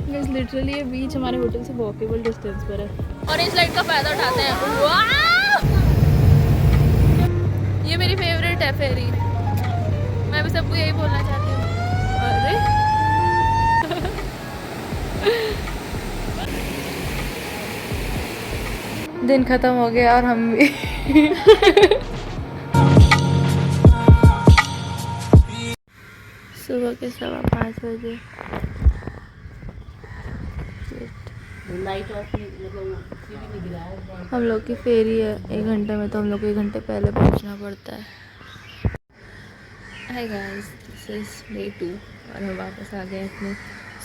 Guys literally ये बीच हमारे hotel से वॉकेबल डिस्टेंस पर है। ऑरेंज लाइट का फायदा उठाते हैं। वाह! ये मेरी फेवरेट है फेरी। मैं भी सबको यही बोलना चाहती हूँ। अरे दिन खत्म हो गया और हम भी सुबह के 5:15 बजे हम लोग की फेरी है 1 घंटे में, तो हम लोग को 1 घंटे पहले पहुंचना पड़ता है। Hi guys, this is day 2 और हम वापस आ गए अपने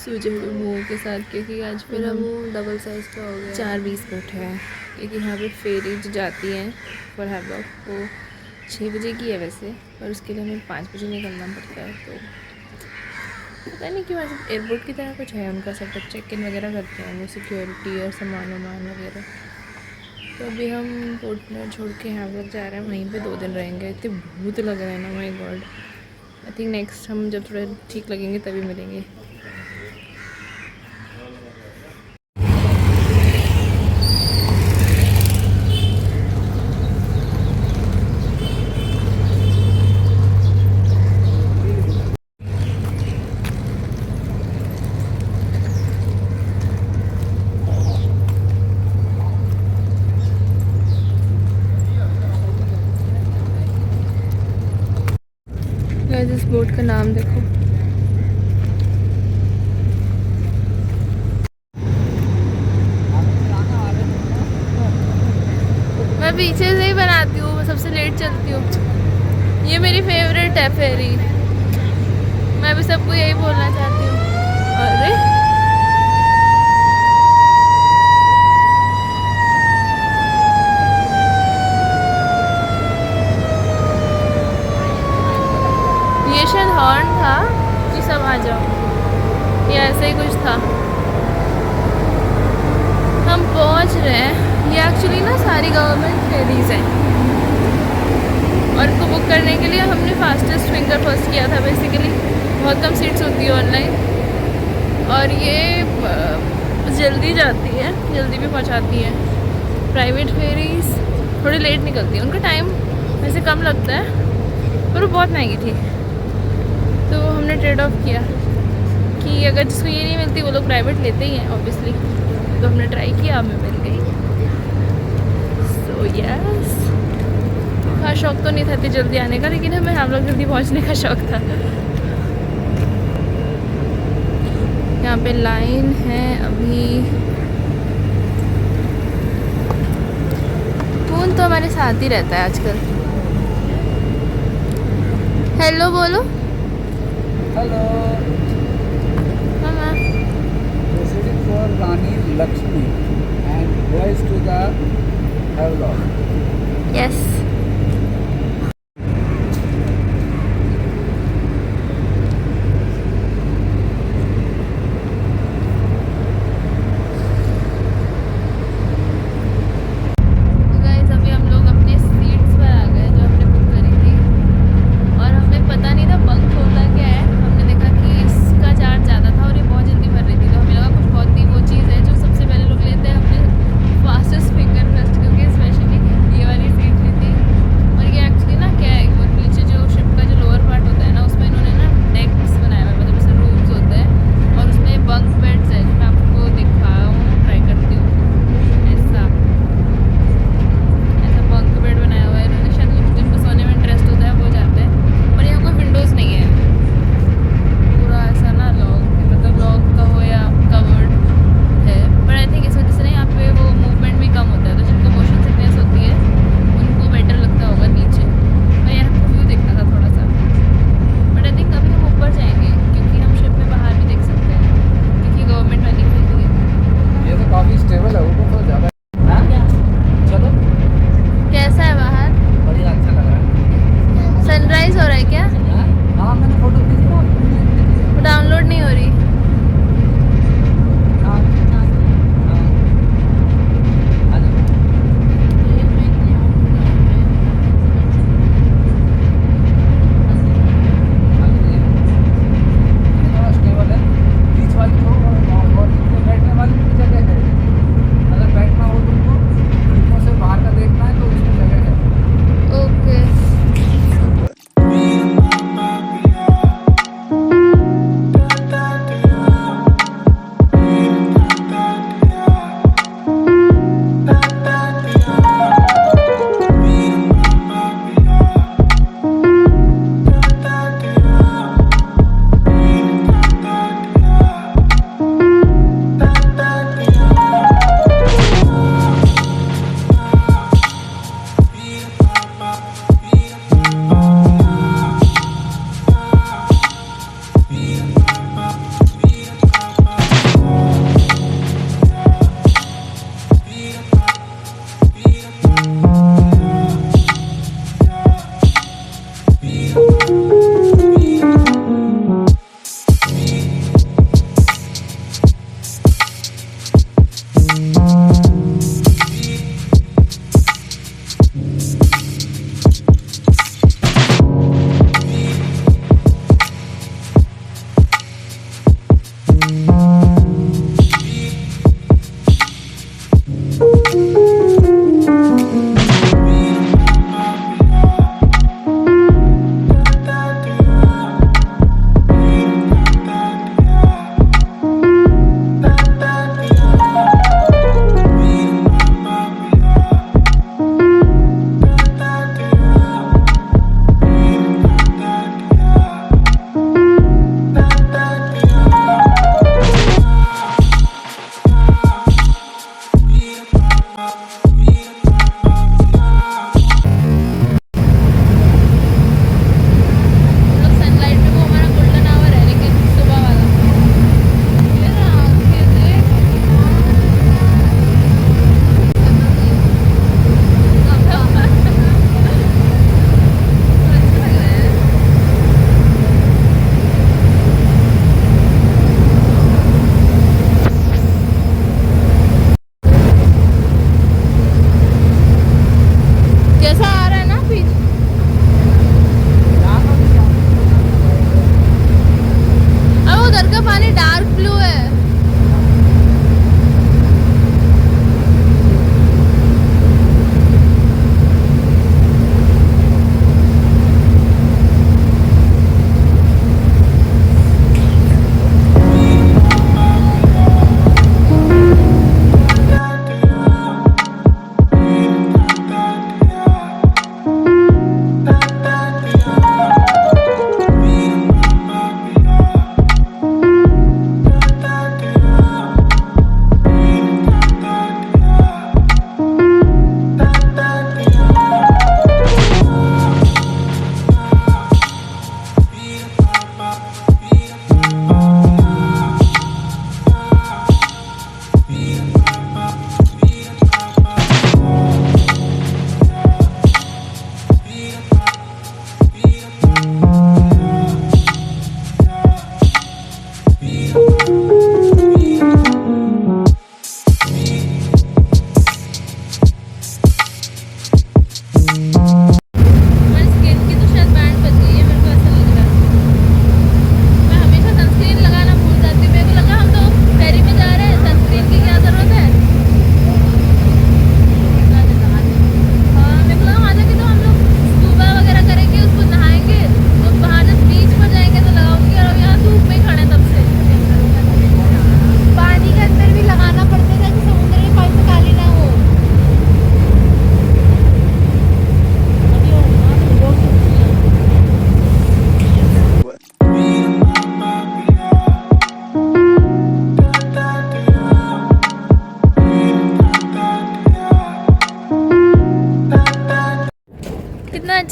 सूजे हुए मुँह के साथ, क्योंकि आज फिर हम डबल साइज का हो गया। 4:20 पे उठे हैं, क्योंकि यहाँ पे फेरी जो जाती है फॉर हैवलॉक वो 6 बजे की है वैसे, पर उसके लिए हमें 5 बजे निकलना पड़ता है। तो पता नहीं क्यों ऐसे एयरपोर्ट की तरह कुछ है उनका सेटअप, चेक इन वगैरह करते हैं वो, सिक्योरिटी और सामान वगैरह। तो अभी हम पोर्ट ब्लेयर छोड़ के हैवलॉक जा रहे हैं, वहीं पे 2 दिन रहेंगे। इतने भूत लग रहे हैं ना, my God. I think next हम जब थोड़े ठीक लगेंगे तभी मिलेंगे। इस बोट का नाम देखो, मैं पीछे से ही बनाती हूँ, मैं सबसे लेट चलती हूँ। ये मेरी फेवरेट है फेरी। मैं भी सबको यही बोलना चाहती हूँ। अरे ये शायद हॉर्न था कि सब आ जाओ, या ऐसे ही कुछ था। हम पहुंच रहे हैं। ये एक्चुअली ना सारी गवर्नमेंट फेरीज हैं, और इनको बुक करने के लिए हमने फास्टेस्ट फिंगर फर्स्ट किया था। बेसिकली बहुत कम सीट्स होती है ऑनलाइन, और ये जल्दी जाती है, जल्दी भी पहुंचाती है। प्राइवेट फेरीज थोड़ी लेट निकलती है, उनका टाइम वैसे कम लगता है, पर वो बहुत महंगी थी। तो हमने ट्रेड ऑफ किया कि अगर जिसको ये नहीं मिलती वो लोग प्राइवेट लेते ही हैं ऑब्वियसली। तो हमने ट्राई किया, हमें मिल गई। सो यस, हाँ शौक तो नहीं था इतनी जल्दी आने का, लेकिन हमें हम लोग जल्दी पहुंचने का शौक था। यहाँ पे लाइन है अभी। कौन तो हमारे साथ ही रहता है आजकल। हेलो बोलो। Hello. Mama. Proceeding for Rani Lakshmi and voice to the Havelock. Yes.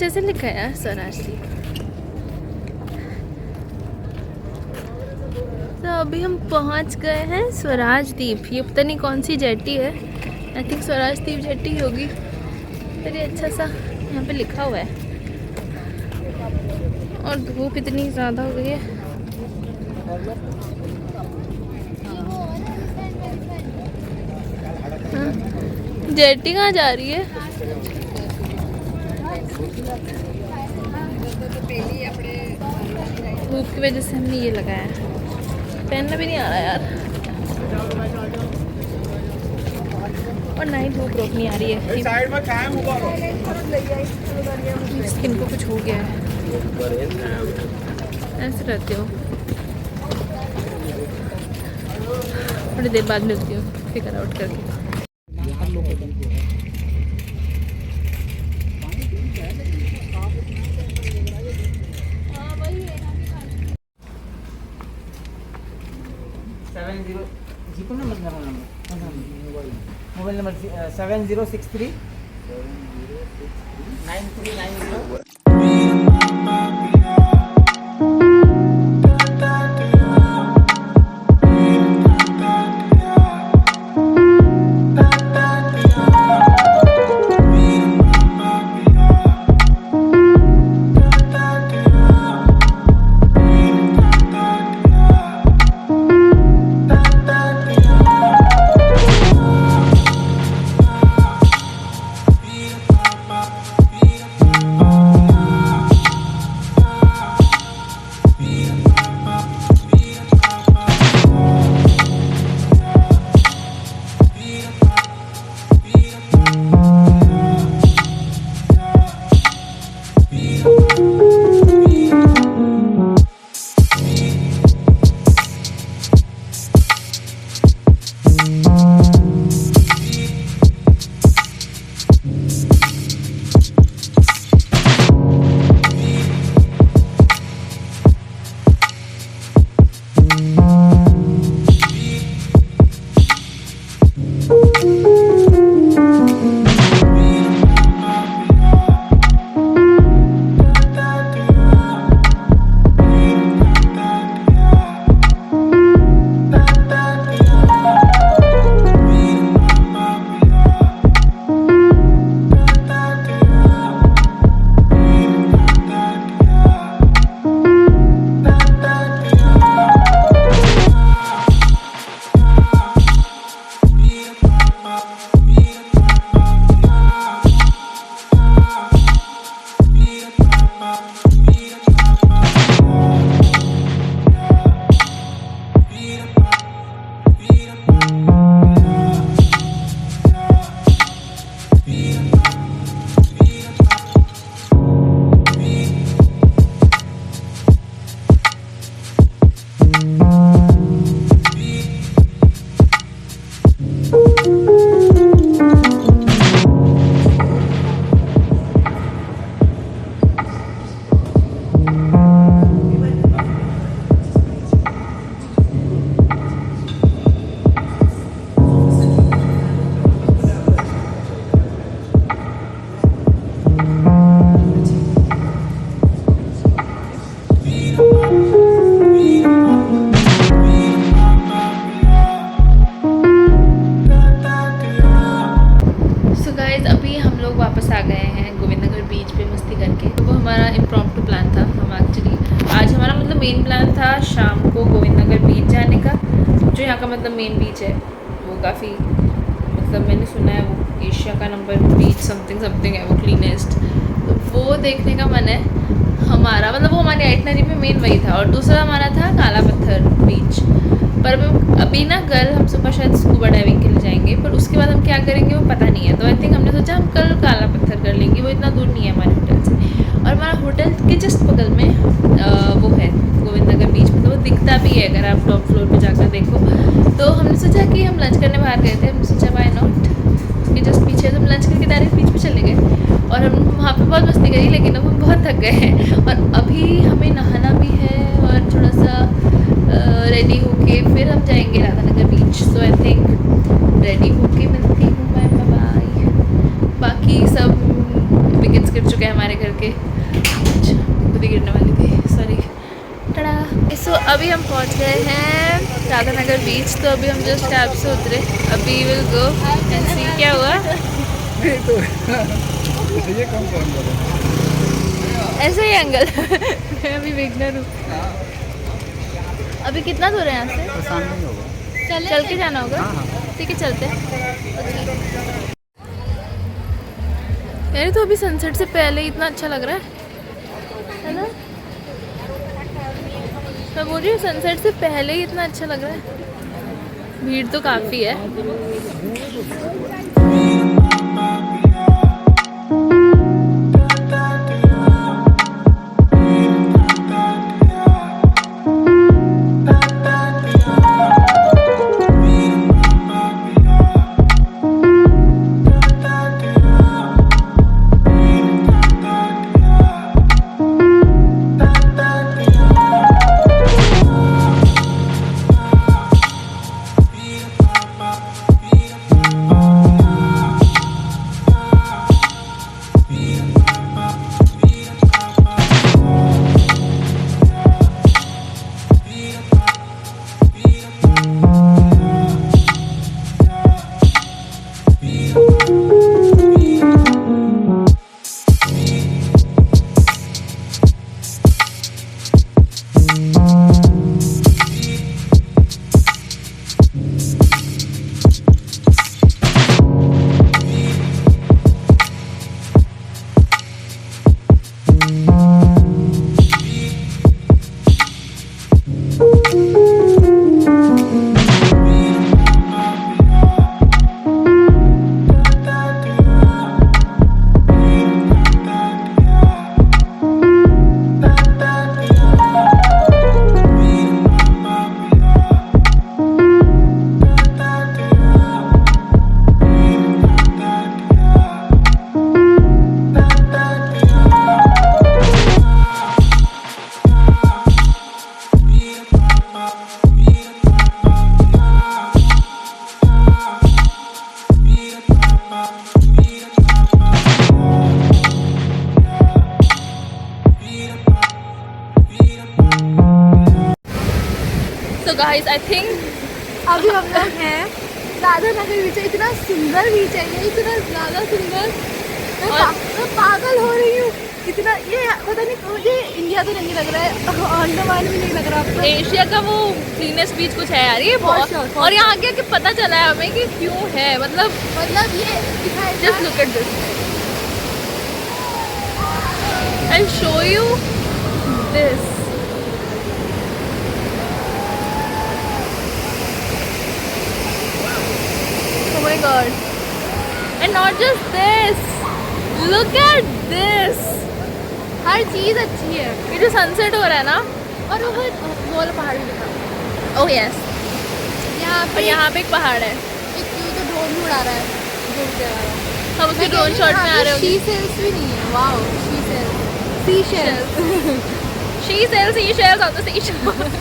कैसे लिखा है यार स्वराज द्वीप। तो अभी हम पहुंच गए हैं स्वराज द्वीप। ये पता नहीं कौन सी जेटी है, आई थिंक स्वराज द्वीप जेटी होगी। पर ये अच्छा सा यहाँ पे लिखा हुआ है। और धूप इतनी ज़्यादा हो गई है। हाँ, जेटी कहाँ जा रही है? धूप की वजह से हमने ये लगाया है, पहनना भी नहीं आ रहा यार, और ना ही धूप रोकनी आ रही है। स्किन को कुछ हो गया है, ऐसे रहती हूँ। थोड़ी देर बाद मिलती हूँ फिगर आउट करके। Mobile number 7063 9390। वापस आ गए हैं गोविंदनगर बीच पे मस्ती करके। तो वो हमारा इम्प्रॉम्प्टू प्लान था। हम एक्चुअली आज हमारा मतलब मेन प्लान था शाम को गोविंदनगर बीच जाने का, जो यहाँ का मतलब मेन बीच है। वो काफ़ी मतलब मैंने सुना है वो एशिया का नंबर बीच समथिंग समथिंग है, वो क्लीनेस्ट। तो वो देखने का मन है हमारा, मतलब वो हमारी आइटनरी में मेन वही था। और दूसरा हमारा था काला पत्थर बीच। पर अभी ना कल हम सुबह शायद स्कूबा डाइविंग के लिए जाएंगे, पर उसके बाद हम क्या करेंगे वो पता नहीं है। तो आई थिंक हमने सोचा हम कल काला पत्थर कर लेंगे, वो इतना दूर नहीं है हमारे होटल से। और हमारा होटल के जस्ट बगल में वो है गोविंदनगर बीच, मतलब वो दिखता भी है अगर आप टॉप फ्लोर पे जाकर देखो। तो हमने सोचा कि हम लंच करने बाहर गए थे, हमने सोचा वाई नॉट, उसके जस्ट पीछे हम लंच करके डायरेक्ट बीच पे चले गए। और हम वहाँ पे बहुत मस्ती करी, लेकिन अब हम बहुत थक गए हैं और अभी हमें नहाना भी है और थोड़ा सा रेडी होके फिर हम जाएंगे राधानगर बीच। सो आई थिंक रेडी होके मिलती हूँ, बाय बाय। बाकी सब विकेट्स गिर चुके चुके हैं हमारे घर के। खुद ही गिरने वाली थी, सॉरी। टड़ा। सो अभी हम पहुंच गए हैं राधानगर बीच। तो अभी हम जस्ट कैब से उतरे। अभी विल गो एंड सी क्या हुआ। ये कौन ऐसे ही एंगल। मैं अभी बिगनर हूँ। अभी कितना दूर है यहाँ से? परेशान नहीं होगा। चल के जाना होगा। हाँ हाँ। ठीक है, चलते हैं। यार तो अभी सनसेट से पहले ही इतना अच्छा लग रहा है ना? मैं बोल रही हूँ सनसेट से पहले ही इतना अच्छा लग रहा है। भीड़ तो काफ़ी है। तो गाइस आई थिंक अभी हम लोग हैं राधानगर बीच। इतना सुंदर बीच है ये, इतना ज़्यादा सुंदर। मैं पागल हो रही हूँ। इतना ये पता नहीं मुझे इंडिया तो नहीं लग रहा है, अंडमान भी नहीं लग रहा आपको। एशिया का वो क्लीनेस्ट बीच कुछ है यार ये बहुत। और यहाँ आके कि पता चला है हमें कि क्यों है। मतलब ये just look at this. I show you this. Oh my god. And not just this. Look at this. हर चीज़ अच्छी है। ये जो सनसेट हो रहा है ना, और वो वाला पहाड़ भी दिखा। Oh yes. यहाँ पे एक पहाड़ है। एक तो ड्रोन भी उड़ा रहा है, ड्रोन से आ रहा है। हम उसके ड्रोन शॉट में आ रहे होंगे। शी सेल्स भी नहीं है। Wow, she sales, sea shells. She sells seashells on the seashore.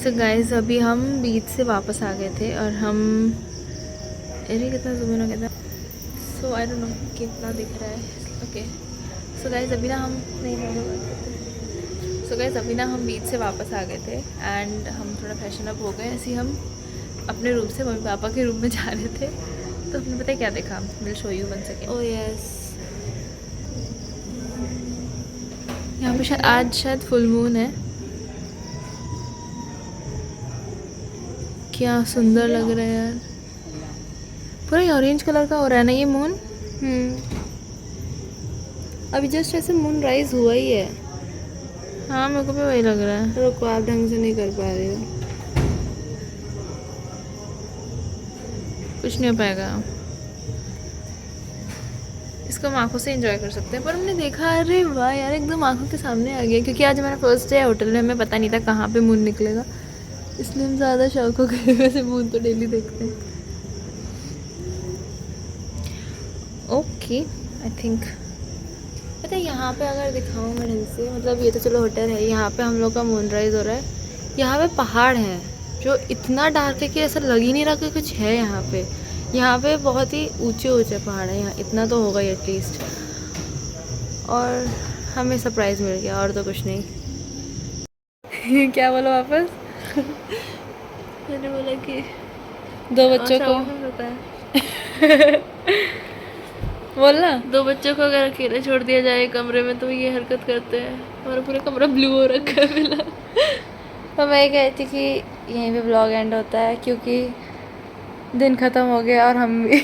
So guys अभी हम बीच से वापस आ गए थे और हम अरे कितना ज़ूम इन हो गया था। सो आई डोंट नो कितना दिख रहा है। ओके सो गाइस अभी ना हम बीच से वापस आ गए थे एंड हम थोड़ा फैशन अप हो गए। ऐसे ही हम अपने रूम से मम्मी पापा के रूम में जा रहे थे तो हमने पता है क्या देखा, will show you one second. Oh yes. यहाँ पे आज शायद फुल मून है। क्या सुंदर लग रहा है यार, पूरा ऑरेंज कलर का हो रहा है ना ये मून। अभी जस्ट ऐसे मून राइज हुआ ही है। हाँ मेरे को भी वही लग रहा है। रुको आप ढंग से नहीं कर पा रहे हो। कुछ नहीं हो पाएगा, इसको हम आंखों से एंजॉय कर सकते हैं। पर हमने देखा अरे वाह यार एकदम आंखों के सामने आ गया, क्योंकि आज हमारा फर्स्ट डे है होटल में, हमें पता नहीं था कहाँ पे मून निकलेगा, इसलिए हम ज़्यादा शौक हो गए। वैसे मून तो डेली देखते हैं। ओके आई थिंक पता है यहाँ पे अगर दिखाऊँ मैं ढंग से, मतलब ये तो चलो होटल है, यहाँ पे हम लोग का मूनराइज हो रहा है। यहाँ पे पहाड़ है जो इतना डार्क है कि ऐसा लग ही नहीं रहा कि कुछ है यहाँ पे। यहाँ पे बहुत ही ऊंचे ऊंचे पहाड़ है, यहाँ इतना तो होगा ही एटलीस्ट। और हमें सरप्राइज़ मिल गया और तो कुछ नहीं। क्या बोलो वापस? मैंने बोला कि दो बच्चों को पता है बोलना, दो बच्चों को अगर अकेले छोड़ दिया जाए कमरे में तो ये हरकत करते हैं। हमारा पूरा कमरा ब्लू हो रखा है फिलहाल। तो मैं कह थी कि यहीं पे ब्लॉग एंड होता है क्योंकि दिन ख़त्म हो गया और हम भी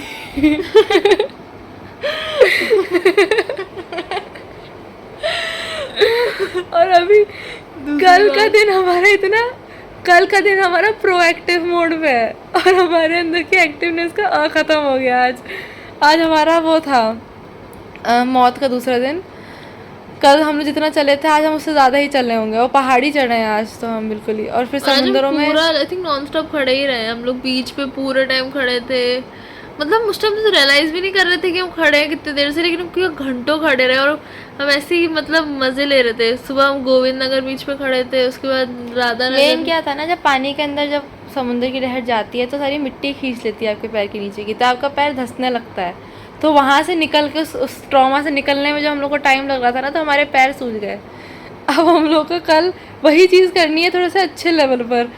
और अभी कल का दिन हमारा प्रोएक्टिव मोड पे है और हमारे अंदर की एक्टिवनेस का ख़त्म हो गया। आज हमारा वो था मौत का दूसरा दिन। कल हम लोग जितना चले थे आज हम उससे ज़्यादा ही चले होंगे, और पहाड़ी चढ़े हैं आज तो हम बिल्कुल ही। और फिर समुद्रों में पूरा आई थिंक नॉन स्टॉप खड़े ही रहे हम लोग, बीच पे पूरे टाइम खड़े थे। मतलब उस टाइम तो रियलाइज़ भी नहीं कर रहे थे कि हम खड़े हैं कितने देर से, लेकिन हम क्यों घंटों खड़े रहे और हम ऐसे ही मतलब मज़े ले रहे थे। सुबह हम गोविंद नगर बीच पे खड़े थे, उसके बाद राधा मेन नगर। क्या था ना, जब पानी के अंदर जब समुद्र की लहर जाती है तो सारी मिट्टी खींच लेती है आपके पैर के नीचे की, तो आपका पैर धंसने लगता है। तो वहाँ से निकल के उस ट्रॉमा से निकलने में जो हम लोग को टाइम लग रहा था ना, तो हमारे पैर सूज गए। अब हम लोग को कल वही चीज़ करनी है थोड़े से अच्छे लेवल पर।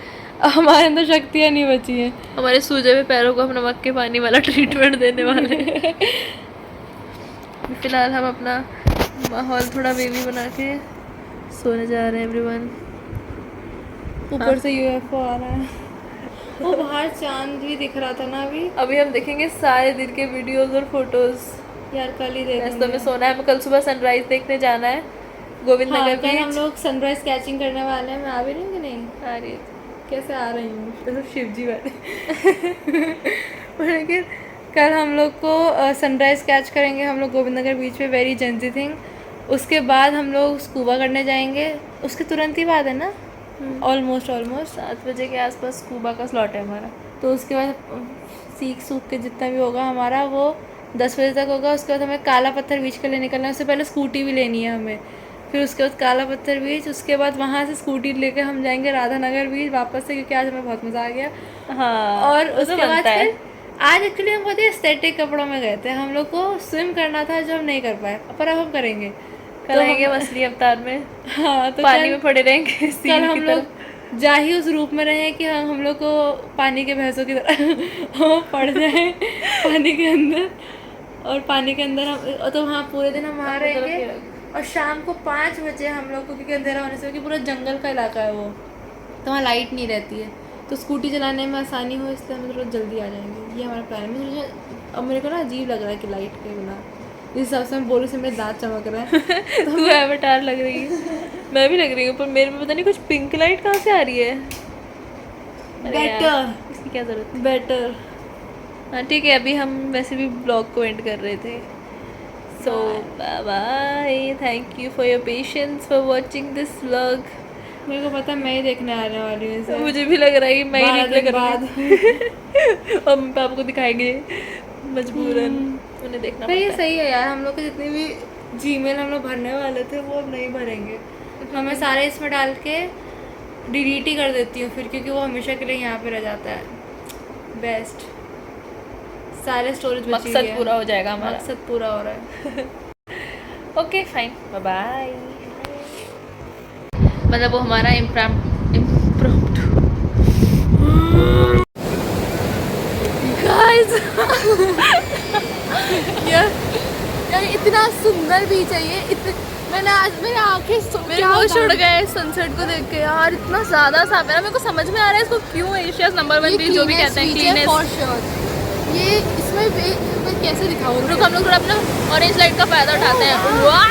हमारे अंदर शक्तियाँ नहीं बची हैं। हमारे सूजे हुए पैरों को हम नमक के पानी वाला ट्रीटमेंट देने वाले हैं। फिलहाल हम अपना माहौल थोड़ा बेबी बना के सोने जा रहे हैं एवरीवन। ऊपर से यूएफओ आ रहा है। वो बाहर चांद भी दिख रहा था ना अभी हम देखेंगे सारे दिन के वीडियोस और फोटोज। यार कल ही तो में सोना है, हमें कल सुबह सनराइज देखने जाना है गोविंद नगर कल हम बीच। लोग सनराइज कैचिंग करने वाले हैं। मैं आ भी रही हूँ कि नहीं? आ रही है। कैसे आ रही हूँ तो शिव जी वाले। लेकिन कल हम लोग को सनराइज कैच करेंगे हम लोग गोविंद नगर बीच पे, वेरी जेंजी थिंग। उसके बाद हम लोग स्कूबा करने जाएंगे, उसके तुरंत ही बाद है ना, ऑलमोस्ट 7 बजे के आसपास स्कूबा का स्लॉट है हमारा। तो उसके बाद सीख सूख के जितना भी होगा हमारा वो 10 बजे तक होगा। उसके बाद हमें काला पत्थर बीच के लिए निकलना है, उससे पहले स्कूटी भी लेनी है हमें। फिर उसके बाद काला पत्थर बीच, उसके बाद वहाँ से स्कूटी लेके हम जाएंगे राधा नगर बीच वापस से, क्योंकि आज हमें बहुत मज़ा आ गया। हाँ, और वो तो उसके बाद बनता है। फिर आज एक्चुअली हम बहुत ही एस्थेटिक कपड़ों में गए थे। हम लोग को स्विम करना था जो हम नहीं कर पाए, पर अब हम करेंगे। कल आएंगे मछली अवतार में। हाँ तो पानी में पड़े रहेंगे कल हम लोग जा ही उस रूप में रहे कि हम लोग को पानी के भैंसों की तरह वो पड़ जाए पानी के अंदर। और पानी के अंदर हम तो वहाँ पूरे दिन हम वहाँ रहेंगे। और शाम को 5 बजे हम लोग को, क्योंकि अंधेरा होने से, क्योंकि पूरा जंगल का इलाका है वो, तो वहाँ लाइट नहीं रहती है, तो स्कूटी चलाने में आसानी हो, इसलिए हम थोड़ा जल्दी आ जाएंगे। ये हमारा प्लान है। मुझे अब मेरे को ना अजीब लग रहा है कि लाइट के बिना, जिस हिसाब से मैं बोलूँ से मेरे दांत चमक रहा है। तू एवटार लग रही है। मैं भी लग रही हूँ, पर मेरे में पता नहीं कुछ पिंक लाइट कहाँ से आ रही है। बेटर, इसकी क्या ज़रूरत है। बेटर। हाँ ठीक है, अभी हम वैसे भी ब्लॉग को एंड कर रहे थे। So bye, thank you for your patience for watching this vlog. मेरे को पता मैं ही देखने आने वाली हूँ इसे। मुझे भी लग रहा है कि मैं ही निकले कर बाद और हम पापा को दिखाएंगे मजबूरन, उन्हें देखना पर ये पड़ता है। सही है यार, हम लोग के जितने भी जीमेल हम लोग भरने वाले थे वो अब नहीं भरेंगे। हमें सारे इसमें डाल के डिलीट ही कर देती हूँ फिर, क्योंकि वो हमेशा के लिए यहाँ पे रह जाता है। बेस्ट, सारे स्टोरेज बची हुई मकसद है। पूरा हो जाएगा हमारा। मकसद पूरा हो रहा है। Okay fine, bye bye. मतलब वो हमारा इम्प्रॉम्प्टू गाइस यार इतना सुंदर बीच है ये, मैंने आज मेरी आंखें मेरे होश उड़ गए सनसेट को देख के यार, इतना ज़्यादा साफ है ना। मेरे को समझ में आ रहा है इसको क्यों एशियाज़ नंबर 1 बीच जो भी कहते हैं, क्लीनेस्ट। For sure. ये इसमें मैं कैसे दिखाऊँ? रुक, हम लोग थोड़ा अपना ऑरेंज लाइट का फ़ायदा उठाते हैं। वाह!